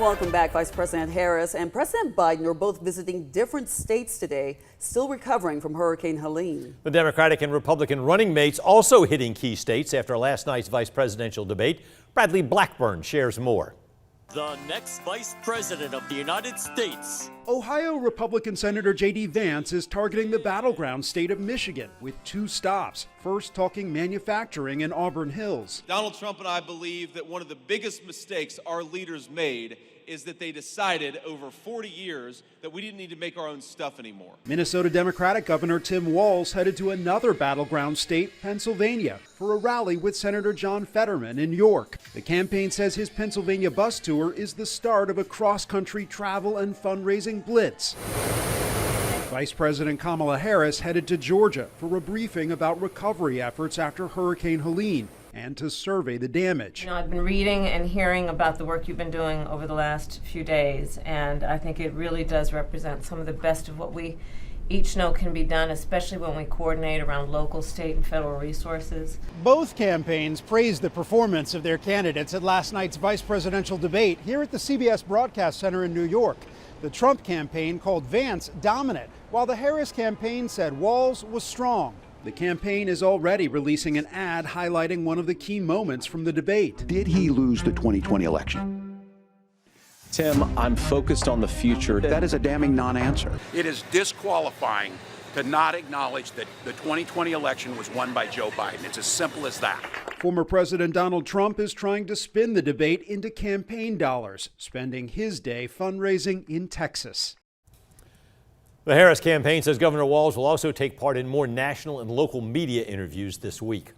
welcome back. Vice President Harris and President Biden are both visiting different states today, still recovering from Hurricane Helene. The Democratic and Republican running mates also hitting key states after last night's vice presidential debate. Bradley Blackburn shares more. The next Vice President of the United States. Ohio Republican Senator J.D. Vance is targeting the battleground state of Michigan with two stops. First, talking manufacturing in Auburn Hills. Donald Trump and I believe that one of the biggest mistakes our leaders made is that they decided over 40 years that we didn't need to make our own stuff anymore. Minnesota Democratic Governor Tim Walz headed to another battleground state, Pennsylvania, for a rally with Senator John Fetterman in York. The campaign says his Pennsylvania bus tour is the start of a cross-country travel and fundraising blitz. Vice President Kamala Harris headed to Georgia for a briefing about recovery efforts after Hurricane Helene and to survey the damage. I've been reading and hearing about the work you've been doing over the last few days, and I think it really does represent some of the best of what we each know can be done, especially when we coordinate around local, state, and federal resources. Both campaigns praised the performance of their candidates at last night's vice presidential debate here at the CBS Broadcast Center in New York. The Trump campaign called Vance dominant, while the Harris campaign said Walz was strong. The campaign is already releasing an ad highlighting one of the key moments from the debate. Did he lose the 2020 election? Tim, I'm focused on the future. That is a damning non-answer. It is disqualifying to not acknowledge that the 2020 election was won by Joe Biden. It's as simple as that. Former President Donald Trump is trying to spin the debate into campaign dollars, spending his day fundraising in Texas. The Harris campaign says Governor Walz will also take part in more national and local media interviews this week.